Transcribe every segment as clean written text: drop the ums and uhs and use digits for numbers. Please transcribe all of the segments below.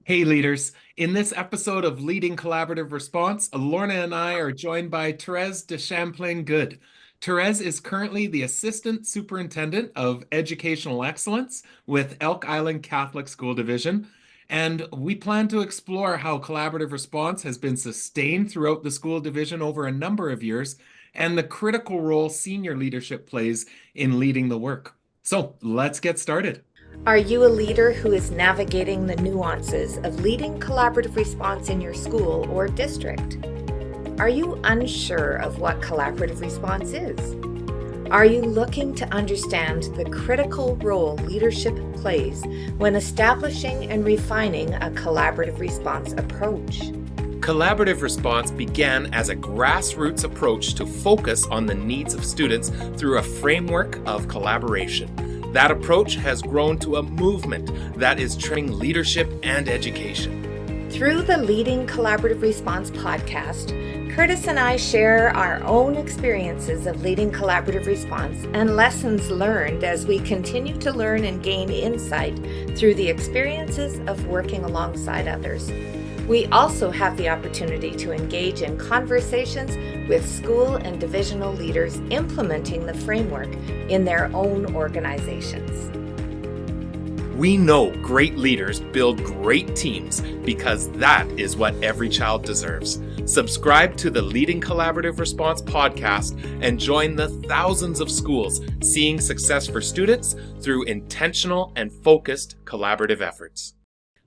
Hey leaders, in this episode of Leading Collaborative Response, Lorna and I are joined by Thérèse deChamplain-Good. Thérèse is currently the Assistant Superintendent of Educational Excellence with Elk Island Catholic School Division, and we plan to explore how collaborative response has been sustained throughout the school division over a number of years and the critical role senior leadership plays in leading the work. So let's get started. Are you a leader who is navigating the nuances of leading collaborative response in your school or district? Are you unsure of what collaborative response is? Are you looking to understand the critical role leadership plays when establishing and refining a collaborative response approach? Collaborative response began as a grassroots approach to focus on the needs of students through a framework of collaboration. That approach has grown to a movement that is training leadership and education. Through the Leading Collaborative Response podcast, Kurtis and I share our own experiences of leading collaborative response and lessons learned as we continue to learn and gain insight through the experiences of working alongside others. We also have the opportunity to engage in conversations with school and divisional leaders implementing the framework in their own organizations. We know great leaders build great teams because that is what every child deserves. Subscribe to the Leading Collaborative Response podcast and join the thousands of schools seeing success for students through intentional and focused collaborative efforts.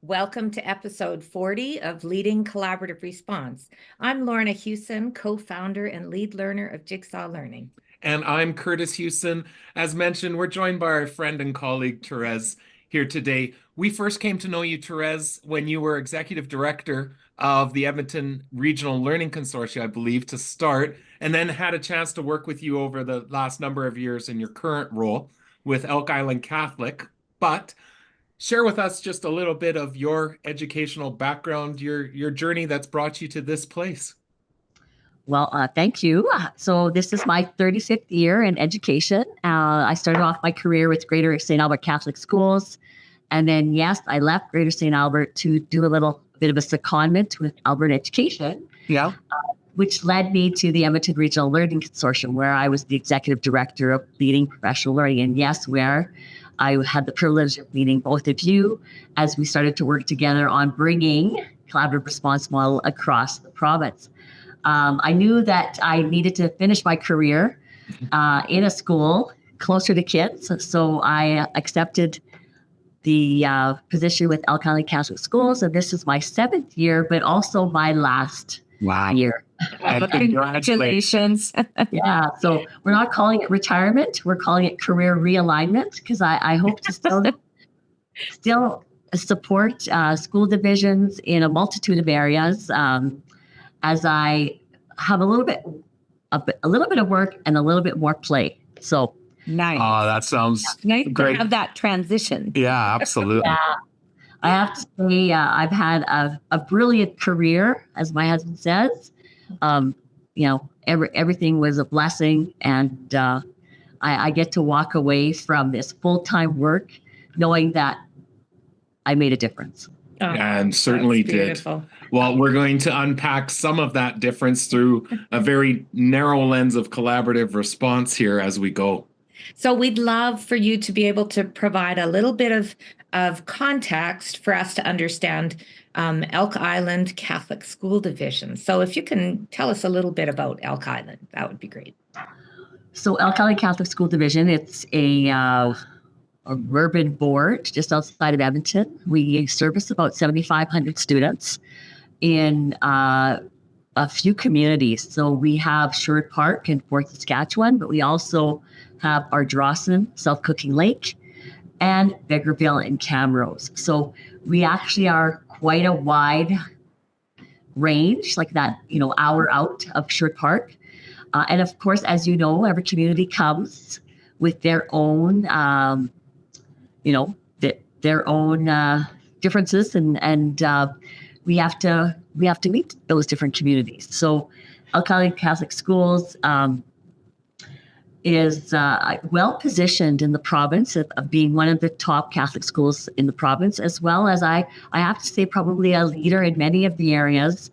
Welcome to episode 40 of Leading Collaborative Response. I'm Lorna Hewson, co-founder and lead learner of Jigsaw Learning. And I'm Kurtis Hewson. As mentioned, we're joined by our friend and colleague, Thérèse, here today. We first came to know you, Thérèse, when you were executive director of the Edmonton Regional Learning Consortium, I believe, to start, and then had a chance to work with you over the last number of years in your current role with Elk Island Catholic. But share with us just a little bit of your educational background, your journey that's brought you to this place. Well, thank you. So this is my 35th year in education. I started off my career with Greater St. Albert Catholic Schools. And then, yes, I left Greater St. Albert to do a little bit of a secondment with Alberta Education. Yeah. Which led me to the Edmonton Regional Learning Consortium, where I was the executive director of leading professional learning. And yes, where I had the privilege of meeting both of you as we started to work together on bringing collaborative response model across the province. I knew that I needed to finish my career in a school closer to kids. So I accepted the position with Elk Island Catholic Schools. And this is my 7th year, but also my last year. Congratulations. Yeah. So we're not calling it retirement. We're calling it career realignment because I hope to still support school divisions in a multitude of areas as I have a little bit of work and a little bit more play. So nice. Oh, that sounds nice great. To have that transition. Yeah, absolutely. Yeah. I have to say I've had a brilliant career, as my husband says. Everything was a blessing, and I get to walk away from this full-time work knowing that I made a difference. Oh, and certainly did. Well, we're going to unpack some of that difference through a very narrow lens of collaborative response here as we go. So we'd love for you to be able to provide a little bit of context for us to understand Elk Island Catholic School Division. So if you can tell us a little bit about Elk Island, that would be great. So Elk Island Catholic School Division, it's a urban board just outside of Edmonton. We service about 7,500 students in a few communities. So we have Sherwood Park in Fort Saskatchewan, but we also have Ardrossan, South Cooking Lake, and Vegreville and Camrose. So we actually are quite a wide range, like that, hour out of Sherwood Park. And of course, as you know, every community comes with their own, their own differences, and we have to meet those different communities. So Elk Island Catholic Schools is well positioned in the province of being one of the top Catholic schools in the province, as well as I have to say probably a leader in many of the areas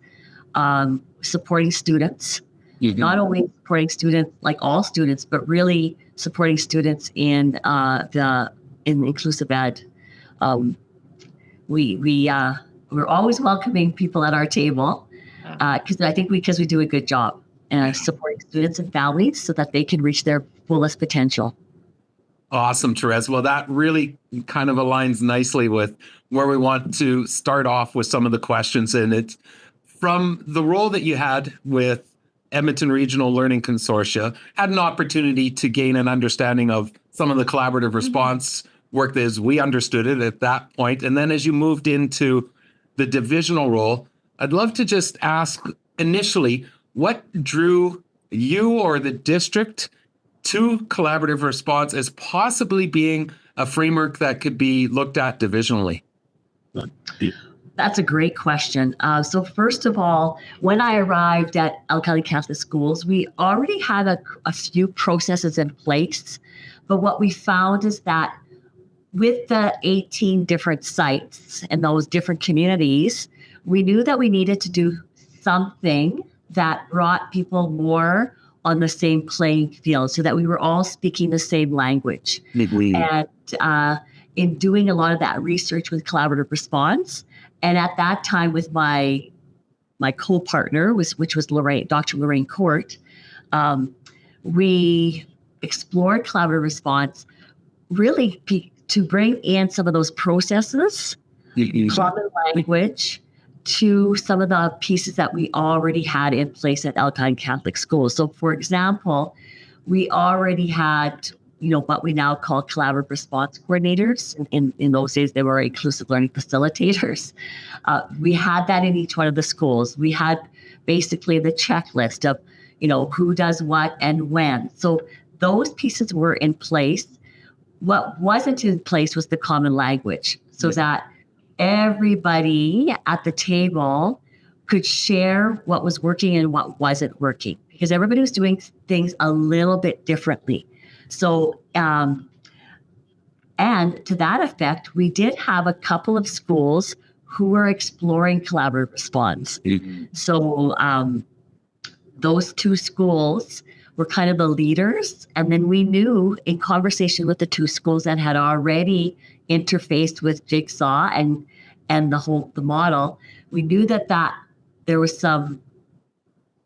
supporting students, not only supporting students like all students, but really supporting students in inclusive ed. We're always welcoming people at our table because we do a good job. Supporting students and families so that they can reach their fullest potential. Awesome, Thérèse. Well, that really kind of aligns nicely with where we want to start off with some of the questions. And it's from the role that you had with Edmonton Regional Learning Consortia, had an opportunity to gain an understanding of some of the collaborative response work as we understood it at that point. And then as you moved into the divisional role, I'd love to just ask initially, what drew you or the district to collaborative response as possibly being a framework that could be looked at divisionally? That's a great question. So first of all, when I arrived at Elk Catholic Schools, we already had a few processes in place. But what we found is that with the 18 different sites and those different communities, we knew that we needed to do something that brought people more on the same playing field so that we were all speaking the same language. And in doing a lot of that research with collaborative response, and at that time with my co-partner, which was Dr. Lorraine Court, we explored collaborative response really to bring in some of those processes, common language, to some of the pieces that we already had in place at Alpine Catholic Schools. So, for example, we already had, what we now call collaborative response coordinators. In those days, they were inclusive learning facilitators. We had that in each one of the schools. We had basically the checklist of, who does what and when. So those pieces were in place. What wasn't in place was the common language, so that everybody at the table could share what was working and what wasn't working, because everybody was doing things a little bit differently. So, and to that effect, we did have a couple of schools who were exploring collaborative response. So those two schools were kind of the leaders. And then we knew in conversation with the two schools that had already interfaced with Jigsaw and the model, we knew that there was some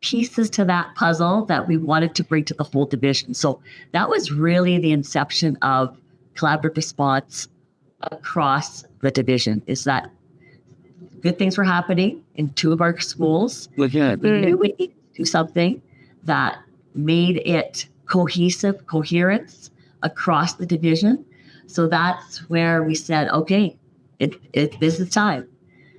pieces to that puzzle that we wanted to bring to the whole division. So that was really the inception of collaborative response across the division, is that good things were happening in two of our schools. We knew we needed to do something that made it coherence across the division. So that's where we said, okay, this is time.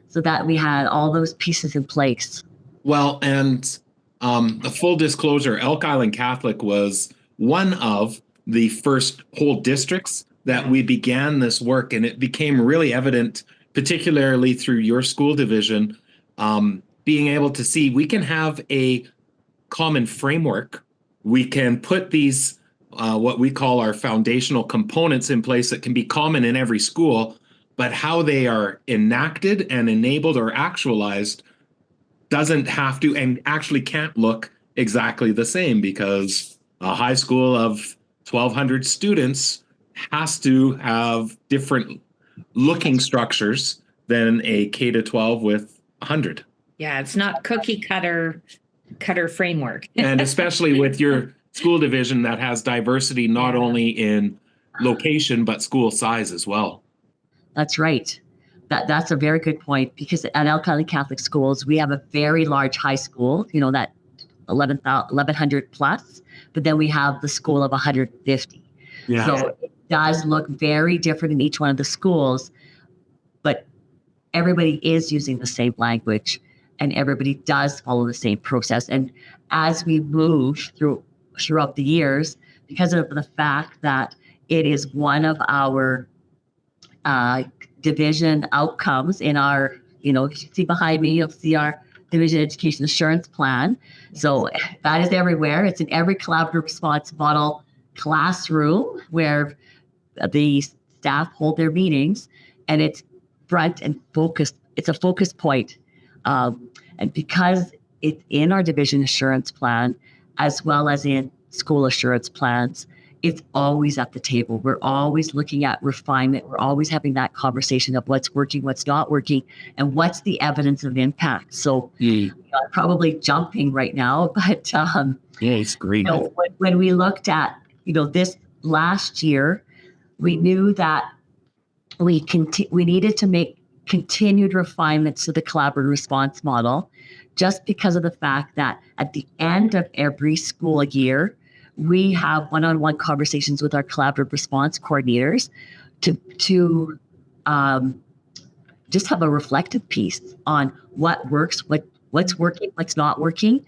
So that we had all those pieces in place. Well, and a full disclosure, Elk Island Catholic was one of the first whole districts that we began this work, and it became really evident, particularly through your school division, being able to see we can have a common framework. We can put these, what we call our foundational components in place that can be common in every school, but how they are enacted and enabled or actualized doesn't have to and actually can't look exactly the same, because a high school of 1,200 students has to have different looking structures than a K-12 with 100. Yeah, it's not cookie cutter framework. And especially with your school division that has diversity not only in location, but school size as well. That's right. That's a very good point, because at Elk Island Catholic Schools, we have a very large high school, that 1,100 plus, but then we have the school of 150. Yeah. So it does look very different in each one of the schools, but everybody is using the same language and everybody does follow the same process. And as we move throughout the years, because of the fact that it is one of our division outcomes in our, you see behind me, you'll see our Division Education Assurance Plan. So that is everywhere. It's in every collaborative response model classroom where the staff hold their meetings, and it's front and focused. It's a focus point. And because it's in our division assurance plan, as well as in school assurance plans, it's always at the table. We're always looking at refinement. We're always having that conversation of what's working, what's not working, and what's the evidence of impact. So I'm probably jumping right now, but it's great. When we looked at this last year, we knew that we needed to make continued refinements to the collaborative response model, just because of the fact that at the end of every school year, we have one-on-one conversations with our collaborative response coordinators to just have a reflective piece on what works, what's working, what's not working,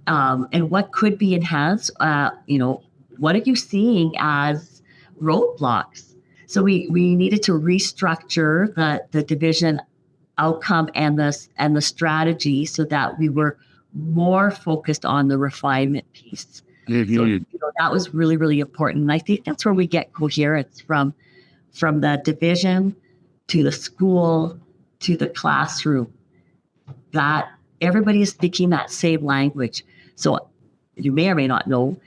and what could be enhanced. What are you seeing as roadblocks? So we needed to restructure the division outcome and the strategy so that we were more focused on the refinement piece. So that was really, really important. And I think that's where we get coherence from the division to the school to the classroom, that everybody is speaking that same language. So you may or may not know,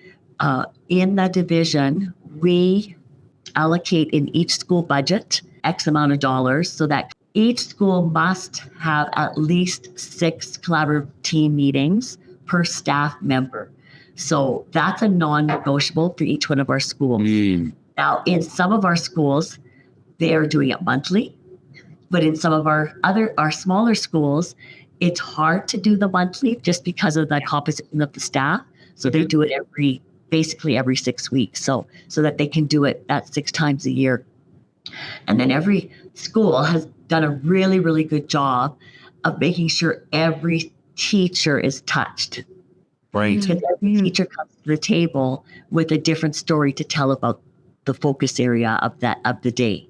in the division, we allocate in each school budget X amount of dollars so that each school must have at least 6 collaborative team meetings per staff member. So that's a non-negotiable for each one of our schools. Now, in some of our schools, they're doing it monthly, but in some of our smaller schools, it's hard to do the monthly just because of the composition of the staff. So they do it basically every 6 weeks, so that they can do it at 6 times a year. And then every school has done a really, really good job of making sure every teacher is touched. Right. Because every teacher comes to the table with a different story to tell about the focus area of the day.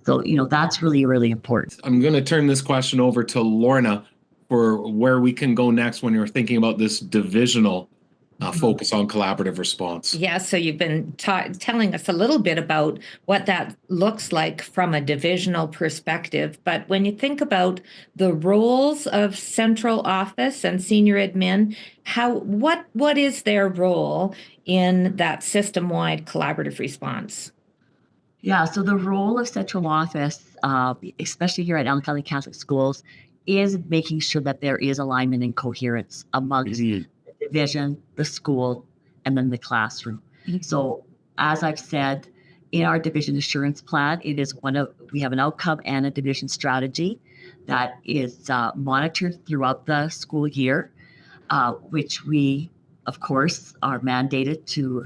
So, that's really, really important. I'm going to turn this question over to Lorna for where we can go next when you're thinking about this divisional focus on collaborative response. Yeah, so you've been telling us a little bit about what that looks like from a divisional perspective. But when you think about the roles of central office and senior admin, what is their role in that system-wide collaborative response? Yeah, so the role of central office, especially here at Allen County Catholic Schools, is making sure that there is alignment and coherence amongst the division, the school, and then the classroom. So as I've said, in our division assurance plan, we have an outcome and a division strategy that is monitored throughout the school year, which we, of course, are mandated to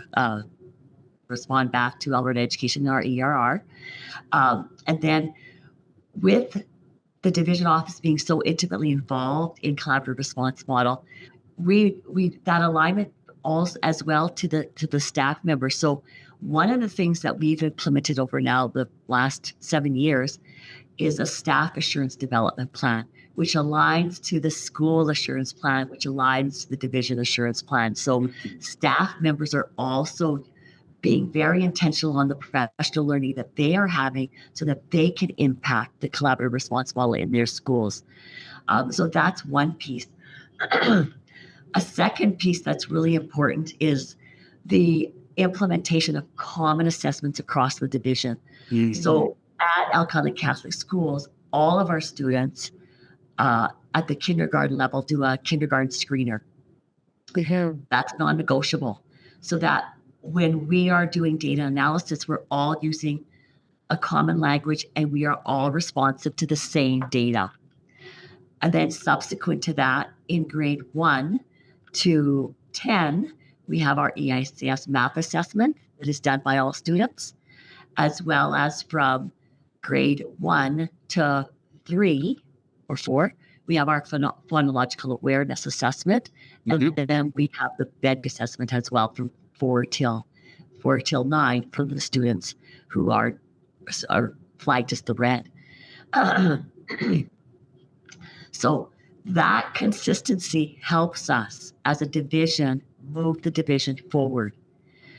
respond back to Alberta Education, our ERR. And then with the division office being so intimately involved in collaborative response model, we that alignment also as well to the staff members. So one of the things that we've implemented over now the last 7 years is a staff assurance development plan, which aligns to the school assurance plan, which aligns to the division assurance plan. So staff members are also being very intentional on the professional learning that they are having so that they can impact the collaborative response model in their schools. So that's one piece. A second piece that's really important is the implementation of common assessments across the division. So at Alcali Catholic Schools, all of our students at the kindergarten level do a kindergarten screener. That's non-negotiable. So that when we are doing data analysis, we're all using a common language and we are all responsive to the same data. And then subsequent to that, in grade 1 to 10, we have our EICS math assessment that is done by all students, as well as from grade 1 to 3 or 4, we have our phonological awareness assessment. And then we have the BEDC assessment as well from 4 till 9 for the students who are flagged as the red. So that consistency helps us as a division move the division forward.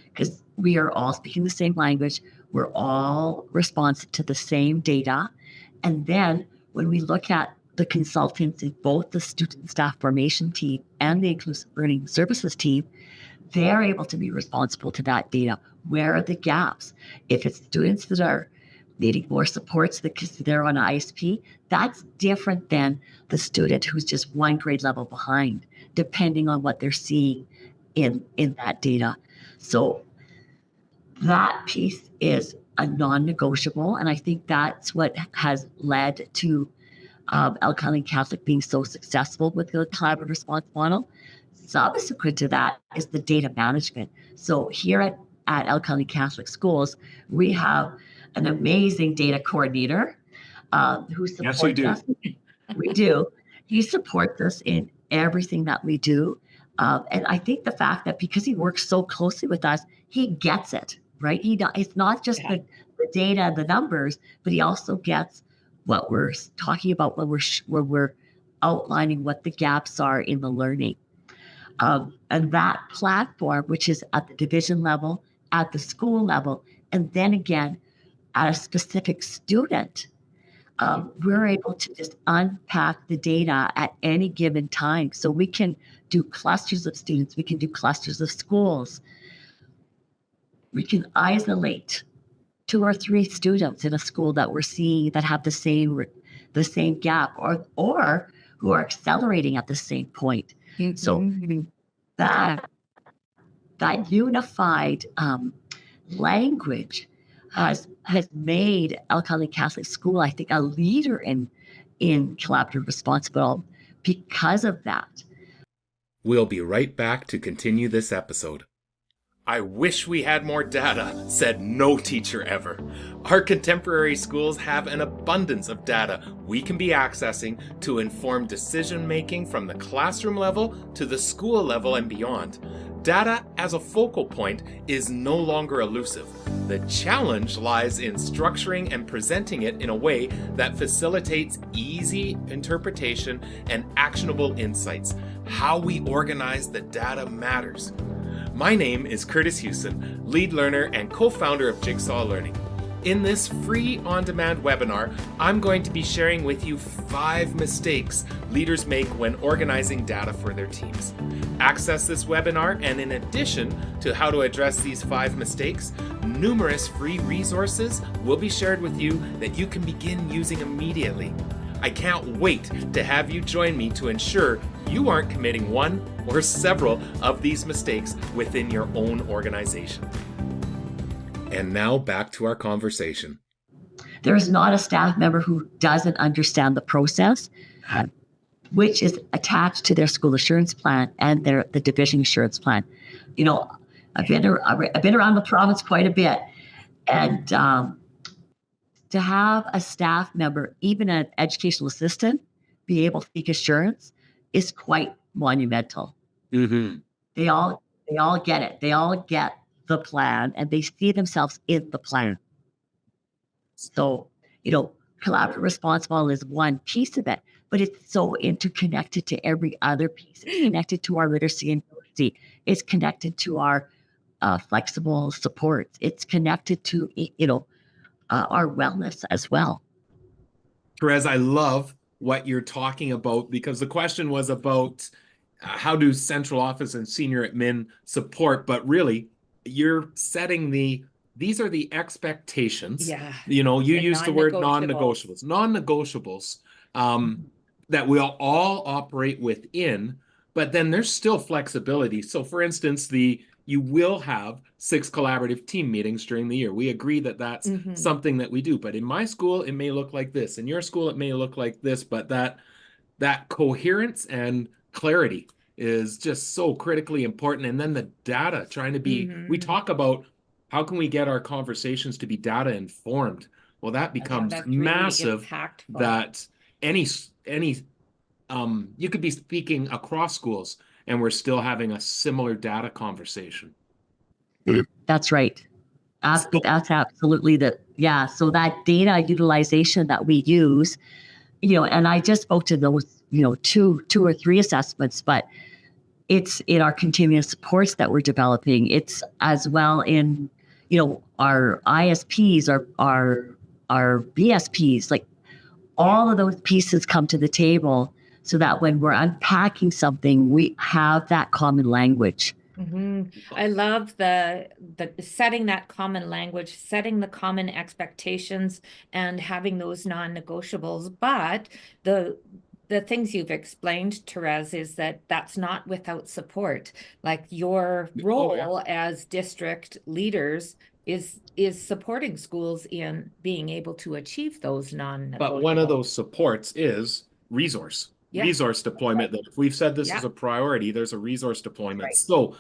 Because we are all speaking the same language. We're all responsive to the same data. And then when we look at the consultants in both the student staff formation team and the inclusive learning services team, they're able to be responsible to that data. Where are the gaps? If it's students that are needing more supports because they're on ISP, that's different than the student who's just one grade level behind, depending on what they're seeing in that data. So that piece is a non-negotiable, and I think that's what has led to Elk Catholic being so successful with the collaborative response model. Subsequent to that is the data management. So here at Elk Catholic Schools, we have an amazing data coordinator who supports us. We do. He supports us in everything that we do. And I think the fact that because he works so closely with us, he gets it, right? It's not just the data, the numbers, but he also gets what we're talking about when we're outlining what the gaps are in the learning. And that platform, which is at the division level, at the school level, and then again, at a specific student, we're able to just unpack the data at any given time. So we can do clusters of students, we can do clusters of schools. We can isolate 2 or 3 students in a school that we're seeing that have the same gap or who are accelerating at the same point. So that unified language has made Elk Catholic School, I think, a leader in collaborative responsibility because of that. We'll be right back to continue this episode. I wish we had more data, said no teacher ever. Our contemporary schools have an abundance of data we can be accessing to inform decision-making from the classroom level to the school level and beyond. Data as a focal point is no longer elusive. The challenge lies in structuring and presenting it in a way that facilitates easy interpretation and actionable insights. How we organize the data matters. My name is Kurtis Hewson, lead learner and co-founder of Jigsaw Learning. In this free on-demand webinar, I'm going to be sharing with you 5 mistakes leaders make when organizing data for their teams. Access this webinar, and in addition to how to address these 5 mistakes, numerous free resources will be shared with you that you can begin using immediately. I can't wait to have you join me to ensure you aren't committing one or several of these mistakes within your own organization. And now back to our conversation. There is not a staff member who doesn't understand the process, which is attached to their school assurance plan and the division assurance plan. You know, I've been around the province quite a bit, and to have a staff member, even an educational assistant, be able to seek assurance is quite monumental. Mm-hmm. They all get it. They all get the plan, and they see themselves in the plan. So, you know, collaborative response model is one piece of it, but it's so interconnected to every other piece. It's connected to our literacy and literacy. It's connected to our flexible supports. It's connected to, our wellness as well. Thérèse, I love what you're talking about, because the question was about how do central office and senior admin support, but really you're setting these are the expectations. Yeah. You know, you used the word non-negotiables that we'll all operate within, but then there's still flexibility. So for instance, you will have 6 collaborative team meetings during the year. We agree that that's something that we do, but in my school, it may look like this. In your school, it may look like this, but that coherence and clarity is just so critically important. And then the data, trying to be, we talk about how can we get our conversations to be data informed? Well, that becomes massive. Really that any you could be speaking across schools and we're still having a similar data conversation. That's right. That's absolutely so that data utilization that we use, and I just spoke to those, 2 or 3 assessments, but It's in our continuous supports that we're developing. It's as well in, our ISPs, our BSPs, like all of those pieces come to the table so that when we're unpacking something, we have that common language. I love the setting that common language, setting the common expectations, and having those non-negotiables. But the things you've explained, Thérèse, is that that's not without support. Like your role as district leaders is supporting schools in being able to achieve those non-negotiables. But one of those supports is resource deployment. That if we've said this is a priority, there's a resource deployment. Right. So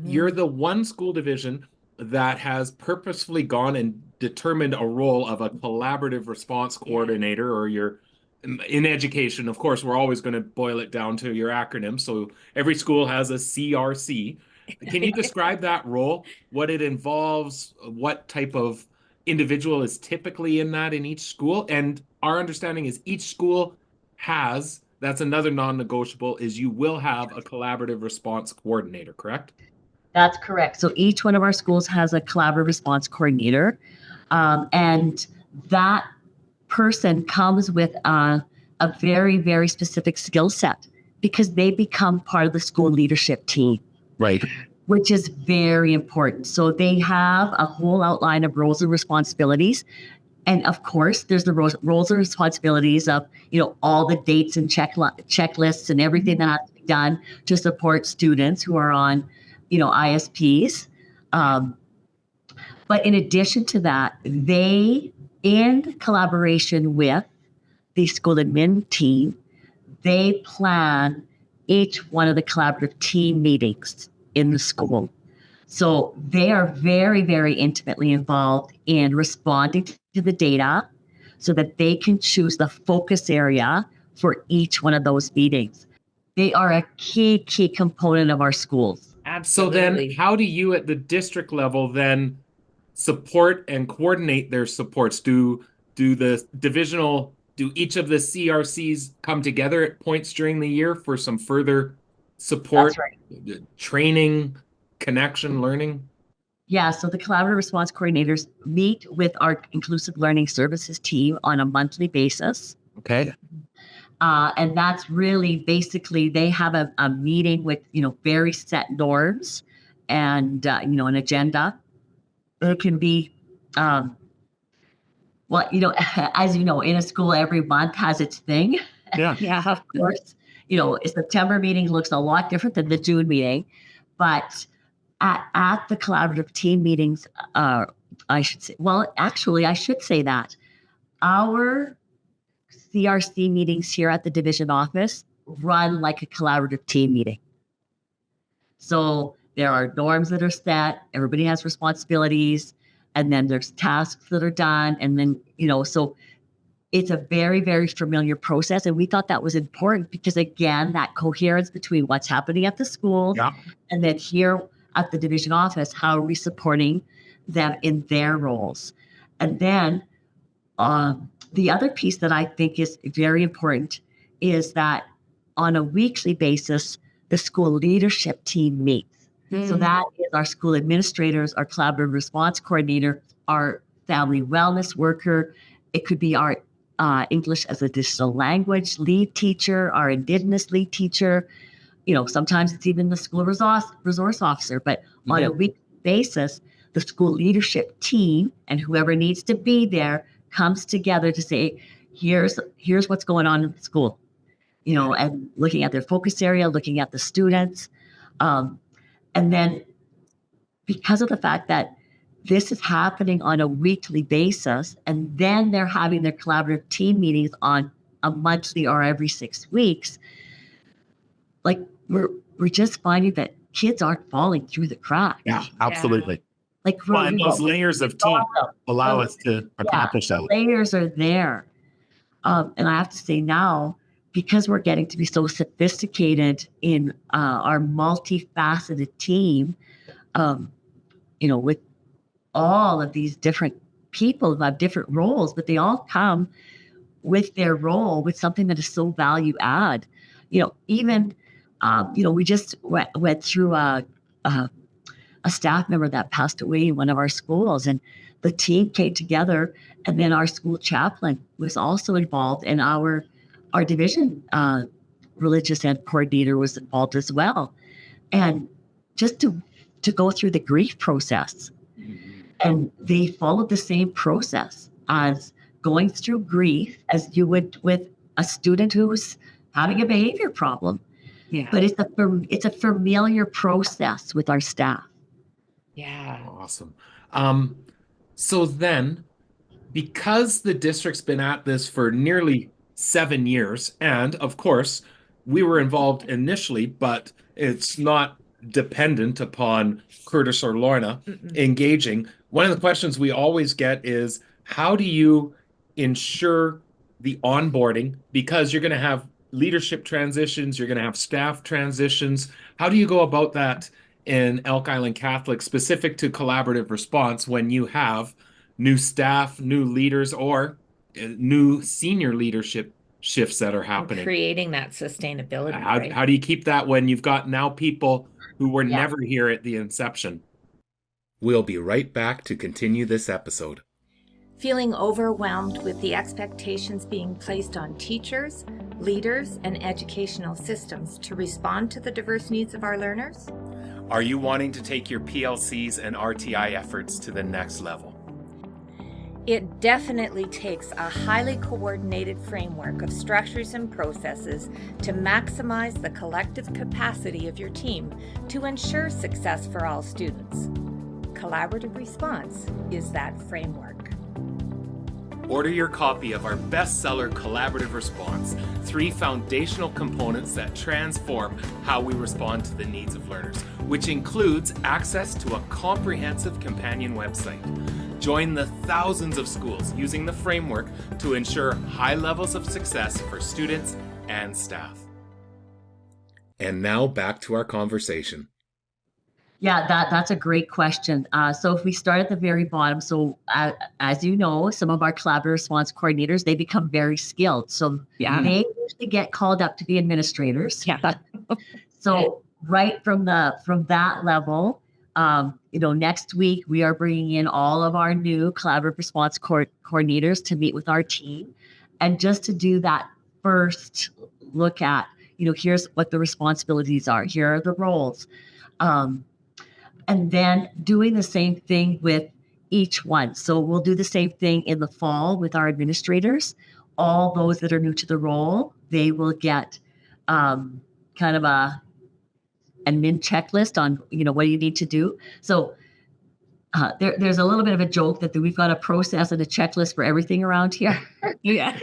you're the one school division that has purposefully gone and determined a role of a collaborative response coordinator, or your in education, of course, we're always going to boil it down to your acronym. So every school has a CRC. Can you describe that role, what it involves, what type of individual is typically in that in each school? And our understanding is each school has, that's another non-negotiable, is you will have a collaborative response coordinator, correct? That's correct. So each one of our schools has a collaborative response coordinator. And that person comes with a very, very specific skill set because they become part of the school leadership team. Right. Which is very important. So they have a whole outline of roles and responsibilities. And of course, there's the roles and responsibilities of, all the dates and checklists and everything that has to be done to support students who are on, ISPs. But in addition to that, they, in collaboration with the school admin team, they plan each one of the collaborative team meetings in the school. So they are very, very intimately involved in responding to the data so that they can choose the focus area for each one of those meetings. They are a key component of our schools. Absolutely. So then how do you at the district level then support and coordinate their supports? Do each of the CRCs come together at points during the year for some further support, training, connection, learning? Yeah, so the collaborative response coordinators meet with our inclusive learning services team on a monthly basis. Okay. And that's really basically, they have a meeting with, very set norms and, an agenda. It can be, as you know, in a school, every month has its thing. Yeah. Of course. A September meeting looks a lot different than the June meeting, but at the collaborative team meetings, I should say that our CRC meetings here at the division office run like a collaborative team meeting. So there are norms that are set, everybody has responsibilities, and then there's tasks that are done. And then, so it's a very, very familiar process. And we thought that was important because, again, that coherence between what's happening at the school and then here at the division office, how are we supporting them in their roles? And then the other piece that I think is very important is that on a weekly basis, the school leadership team meets. So that is our school administrators, our collaborative response coordinator, our family wellness worker. It could be our English as a additional language lead teacher, our Indigenous lead teacher. Sometimes it's even the school resource officer. But on a weekly basis, the school leadership team and whoever needs to be there comes together to say, here's what's going on in the school, and looking at their focus area, looking at the students. And then because of the fact that this is happening on a weekly basis, and then they're having their collaborative team meetings on a monthly or every 6 weeks, like we're just finding that kids aren't falling through the cracks. Yeah, absolutely. Like and those layers of team allow us to accomplish that. Layers are there. And I have to say now, because we're getting to be so sophisticated in our multifaceted team, with all of these different people who have different roles, but they all come with their role with something that is so value add. Even We just went through a staff member that passed away in one of our schools, and the team came together, and then our school chaplain was also involved, and our division religious ed coordinator was involved as well. And just to go through the grief process. And they followed the same process as going through grief as you would with a student who's having a behavior problem. Yeah. But it's a familiar process with our staff. Yeah. Awesome. So then, because the district's been at this for nearly 7 years, and of course, we were involved initially, but it's not dependent upon Kurtis or Lorna engaging. One of the questions we always get is, how do you ensure the onboarding? Because you're going to have leadership transitions, you're going to have staff transitions. How do you go about that in Elk Island Catholic, specific to collaborative response, when you have new staff, new leaders, or new senior leadership shifts that are happening? Creating that sustainability. Right? How do you keep that when you've got now people who were never here at the inception? We'll be right back to continue this episode. Feeling overwhelmed with the expectations being placed on teachers, leaders, and educational systems to respond to the diverse needs of our learners? Are you wanting to take your PLCs and RTI efforts to the next level? It definitely takes a highly coordinated framework of structures and processes to maximize the collective capacity of your team to ensure success for all students. Collaborative Response is that framework. Order your copy of our bestseller, Collaborative Response, 3 foundational components that transform how we respond to the needs of learners, which includes access to a comprehensive companion website. Join the thousands of schools using the framework to ensure high levels of success for students and staff. And now back to our conversation. Yeah, that's a great question. So if we start at the very bottom, so as you know, some of our collaborative response coordinators, they become very skilled. So they usually get called up to be administrators. Yeah. So right from that level, next week we are bringing in all of our new collaborative response coordinators to meet with our team, and just to do that first look at, here's what the responsibilities are. Here are the roles. And then doing the same thing with each one. So we'll do the same thing in the fall with our administrators. All those that are new to the role, they will get kind of a admin checklist on, what do you need to do. So there's a little bit of a joke that we've got a process and a checklist for everything around here. Yeah.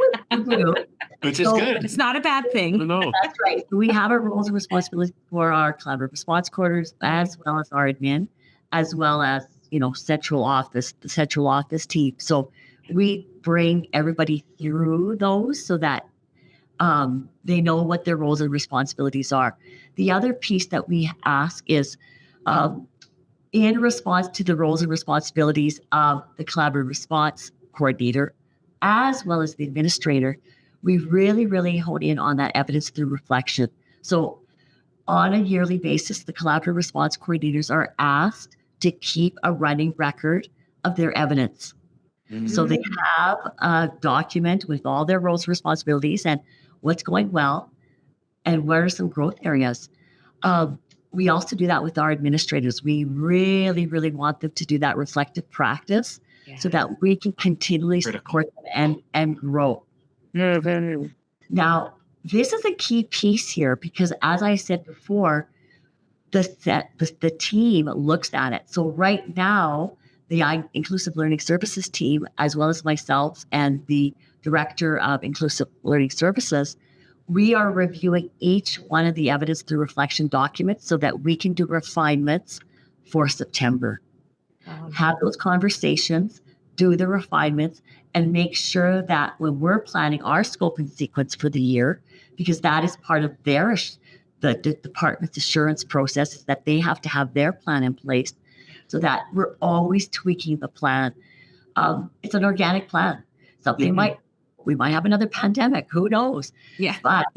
Which is good. It's not a bad thing. No. That's right. So we have our roles and responsibilities for our collaborative response quarters, as well as our admin, as well as, the central office team. So we bring everybody through those so that they know what their roles and responsibilities are. The other piece that we ask is, in response to the roles and responsibilities of the collaborative response coordinator, as well as the administrator, we really, really hone in on that evidence through reflection. So on a yearly basis, the collaborative response coordinators are asked to keep a running record of their evidence. Mm-hmm. So they have a document with all their roles and responsibilities and what's going well and where are some growth areas. We also do that with our administrators. We really, really want them to do that reflective practice so that we can continually support them and grow. Now, this is a key piece here because, as I said before, the team looks at it. So right now, the Inclusive Learning Services team, as well as myself and the Director of Inclusive Learning Services, we are reviewing each one of the evidence through reflection documents so that we can do refinements for September. Have those conversations, do the refinements, and make sure that when we're planning our scope and sequence for the year, because that is part of the department's assurance process, is that they have to have their plan in place so that we're always tweaking the plan. It's an organic plan. Something we might have another pandemic, who knows? Yeah. But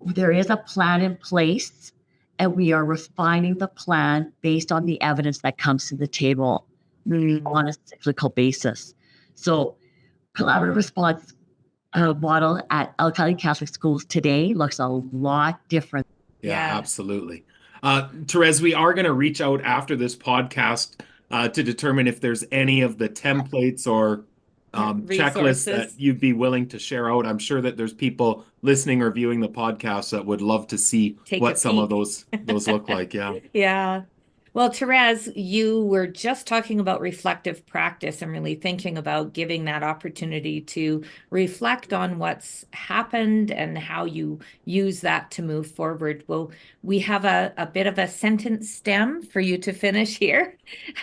there is a plan in place, and we are refining the plan based on the evidence that comes to the table on a cyclical basis. So collaborative response model at Elk Catholic Schools today looks a lot different. Yeah, absolutely. Thérèse, we are going to reach out after this podcast to determine if there's any of the templates or checklists that you'd be willing to share out. I'm sure that there's people listening or viewing the podcast that would love to see what some of those look like. Yeah. Yeah. Well, Thérèse, you were just talking about reflective practice and really thinking about giving that opportunity to reflect on what's happened and how you use that to move forward. Well, we have a bit of a sentence stem for you to finish here.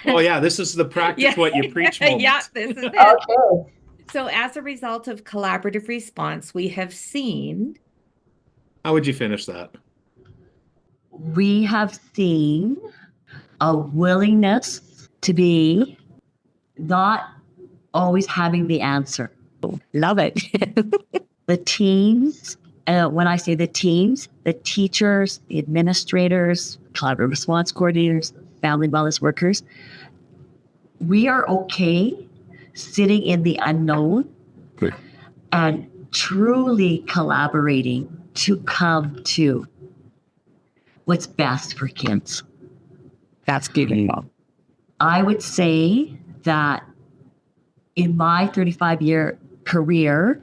Oh, yeah. This is the practice what you preach moment. Yeah, this is it. Okay. So as a result of collaborative response, we have seen... How would you finish that? We have seen a willingness to be not always having the answer. Love it. The teams, when I say the teams, the teachers, the administrators, collaborative response coordinators, family wellness workers, we are okay sitting in the unknown and truly collaborating to come to what's best for kids. That's beautiful. I would say that in my 35-year career,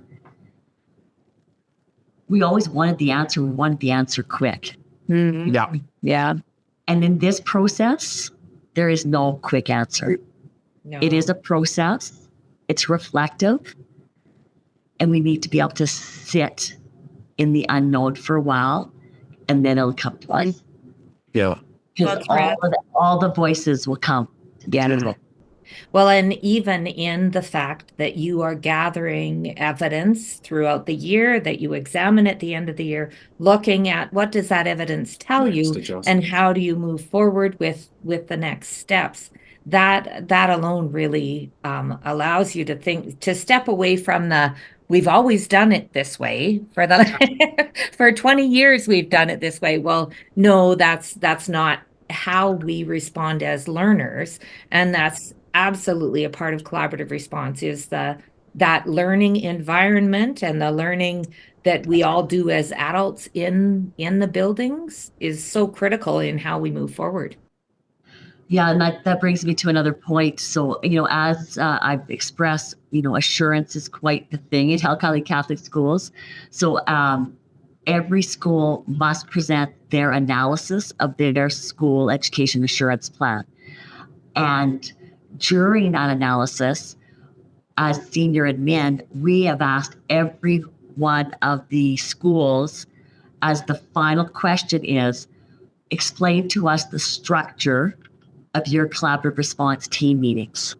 we always wanted the answer. We wanted the answer quick. Mm-hmm. Yeah. Yeah. And in this process, there is no quick answer. No. It is a process. It's reflective. And we need to be able to sit in the unknown for a while, and then it'll come to us. Yeah. Because all the voices will come. Yeah. Well, and even in the fact that you are gathering evidence throughout the year, that you examine at the end of the year, looking at what does that evidence tell you, and how do you move forward with the next steps. That alone really allows you to step away from the we've always done it this way for 20 years we've done it this way. Well, no, that's not how we respond as learners, and that's absolutely a part of collaborative response is that learning environment and the learning that we all do as adults in the buildings is so critical in how we move forward. Yeah, and that brings me to another point. So, as I've expressed, assurance is quite the thing in Elk Catholic Schools. So every school must present their analysis of their school education assurance plan. And during that analysis, as senior admin, we have asked every one of the schools, as the final question is, explain to us the structure of your collaborative response team meetings.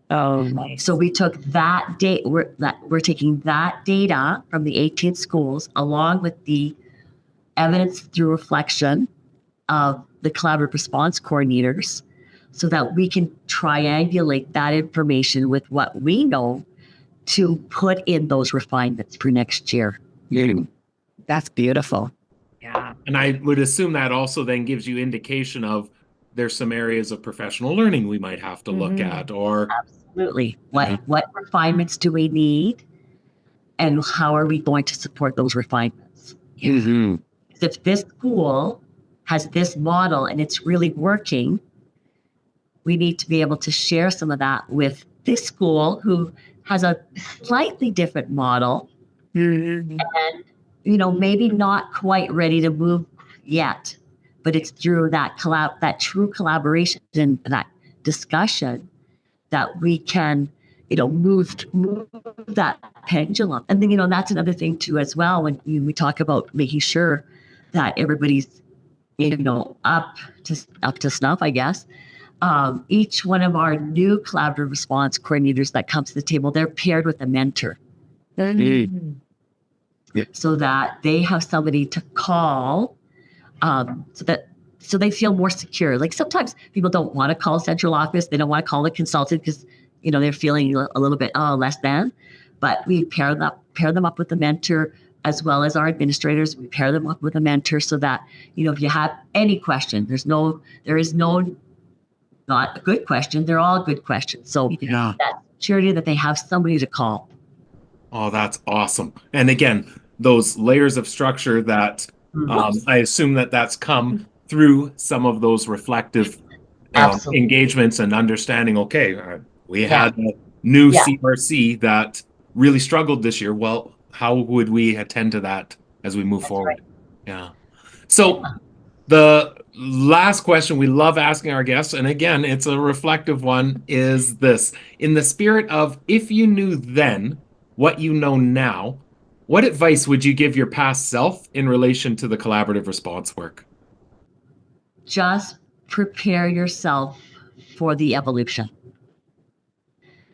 Oh, nice. So we took that data, we're taking that data from the 18 schools along with the evidence through reflection of the collaborative response coordinators so that we can triangulate that information with what we know to put in those refinements for next year. That's beautiful. Yeah. And I would assume that also then gives you indication of there's some areas of professional learning we might have to look at, or absolutely what refinements do we need, and how are we going to support those refinements? Mm-hmm. If this school has this model and it's really working, we need to be able to share some of that with this school who has a slightly different model, and maybe not quite ready to move yet. But it's through that true collaboration and that discussion that we can, move that pendulum. And then, that's another thing too as well when we talk about making sure that everybody's, up to snuff, I guess. Each one of our new collaborative response coordinators that comes to the table, they're paired with a mentor. Mm-hmm. So that they have somebody to call. So they feel more secure. Like sometimes people don't want to call central office. They don't want to call the consultant because, they're feeling a little bit less than. But we pair them up with a mentor as well as our administrators. We pair them up with a mentor so that, if you have any question, there is no not a good question. They're all good questions. So Yeah. that surety that they have somebody to call. Oh, that's awesome. And again, those layers of structure that I assume that's come through some of those reflective Absolutely. engagements and understanding, okay, we Yeah. had a new Yeah. CRC that really struggled this year. Well, how would we attend to that as we move forward? Right. Yeah. So the last question we love asking our guests, and again, it's a reflective one, is this. In the spirit of, if you knew then what you know now, what advice would you give your past self in relation to the collaborative response work? Just prepare yourself for the evolution.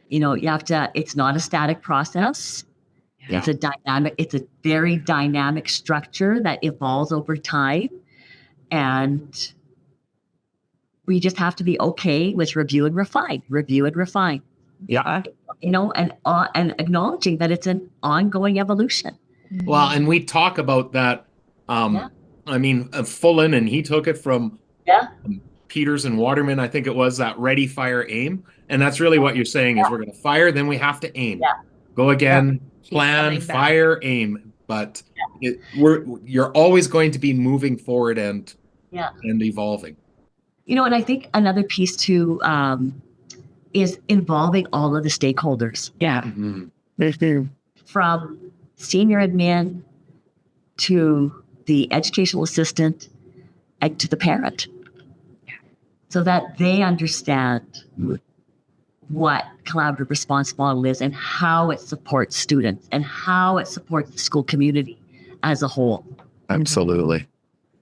You have to, it's not a static process. Yeah. It's a very dynamic structure that evolves over time. And we just have to be okay with review and refine. Yeah. And acknowledging that it's an ongoing evolution. Well, and we talk about that. I mean, Fullen, and he took it from Peters and Waterman, I think it was, that ready, fire, aim. And that's really what you're saying is we're going to fire, then we have to aim. Yeah. Go again, plan, fire, aim. But you're always going to be moving forward and evolving. And I think another piece too is involving all of the stakeholders. Yeah. Mm-hmm. From senior admin to the educational assistant and to the parent, so that they understand what collaborative response model is and how it supports students and how it supports the school community as a whole. Absolutely.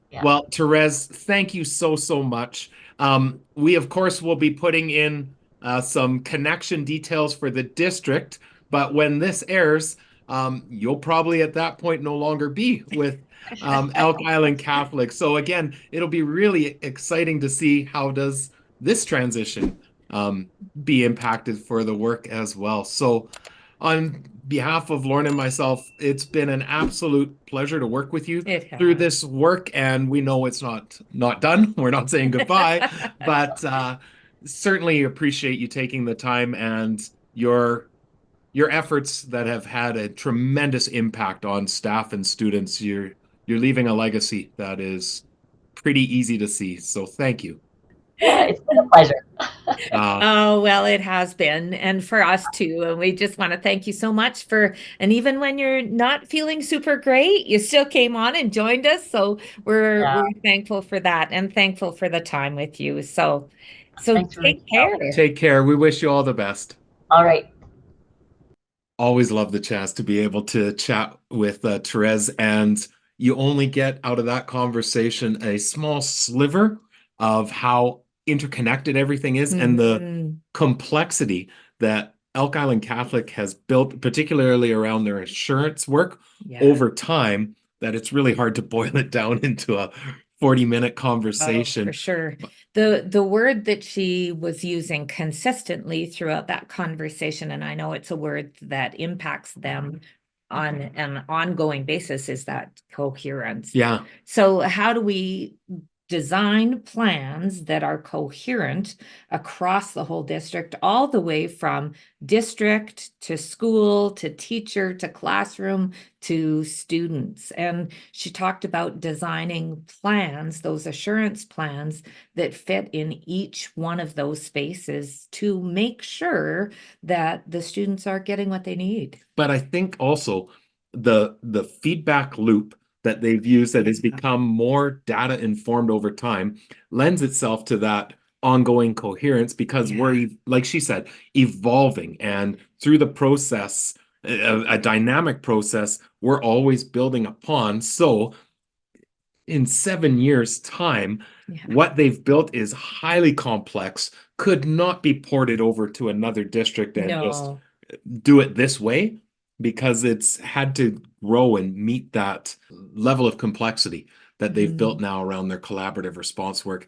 Yeah. Well, Thérèse, thank you so much. We, of course, will be putting in some connection details for the district, but when this airs, you'll probably at that point no longer be with Elk Island Catholic. So again, it'll be really exciting to see how does this transition be impacted for the work as well. So on behalf of Lorna and myself, it's been an absolute pleasure to work with you through this work, and we know it's not done. We're not saying goodbye, but certainly appreciate you taking the time and your efforts that have had a tremendous impact on staff and students. You're leaving a legacy that is pretty easy to see. So thank you. It's been a pleasure. Oh, well, it has been. And for us too. And we just want to thank you so much and even when you're not feeling super great, you still came on and joined us. So we're thankful for that and thankful for the time with you. So take care. Take care. We wish you all the best. All right. Always love the chance to be able to chat with Thérèse, and you only get out of that conversation a small sliver of how interconnected everything is and the complexity that Elk Island Catholic has built, particularly around their insurance work over time, that it's really hard to boil it down into a 40-minute conversation. For sure. The word that she was using consistently throughout that conversation, and I know it's a word that impacts them on an ongoing basis, is that coherence. Yeah. So how do we design plans that are coherent across the whole district, all the way from district to school to teacher to classroom to students? And she talked about designing plans, those assurance plans that fit in each one of those spaces to make sure that the students are getting what they need. But I think also the feedback loop that they've used that has become more data informed over time lends itself to that ongoing coherence, because we're, like she said, evolving, and through the process, a dynamic process, we're always building upon. So in 7 years' time, what they've built is highly complex, could not be ported over to another district and just do it this way, because it's had to grow and meet that level of complexity that they've built now around their collaborative response work.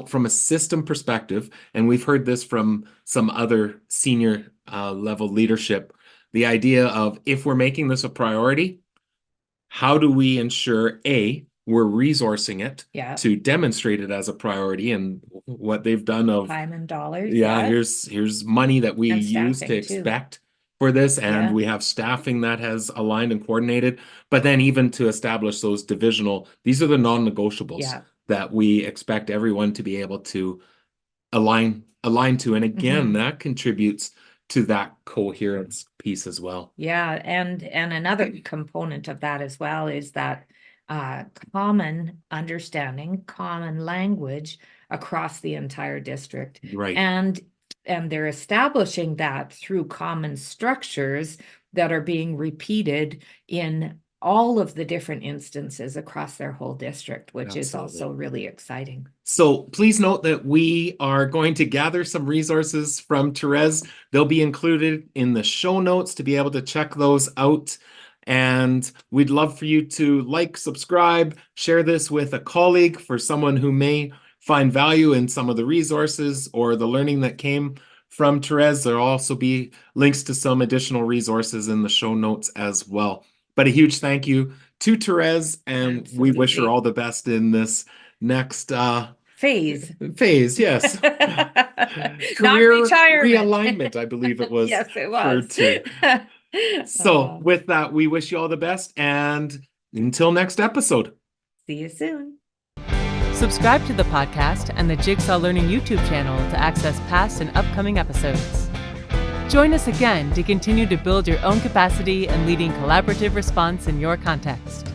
From a system perspective, and we've heard this from some other senior level leadership, the idea of, if we're making this a priority, how do we ensure, A, we're resourcing it Yeah. to demonstrate it as a priority, and what they've done of, Time and dollars. yeah, here's money that we And use to staffing, too. expect for this, and Yeah. we have staffing that has aligned and coordinated, but then even to establish those divisional, these are the non-negotiables Yeah. that we expect everyone to be able to align to. And again, that contributes to that coherence piece as well. Yeah, and another component of that as well is that common understanding, common language across the entire district. Right. And they're establishing that through common structures that are being repeated in all of the different instances across their whole district, which is also really exciting. So please note that we are going to gather some resources from Thérèse. They'll be included in the show notes to be able to check those out. And we'd love for you to like, subscribe, share this with a colleague, for someone who may find value in some of the resources or the learning that came from Thérèse. There'll also be links to some additional resources in the show notes as well. But a huge thank you to Thérèse, and we wish her all the best in this next phase. Yes. Not retirement. Realignment, I believe it was. Yes, it was. So with that, we wish you all the best, and until next episode. See you soon. Subscribe to the podcast and the Jigsaw Learning YouTube channel to access past and upcoming episodes. Join us again to continue to build your own capacity and leading collaborative response in your context.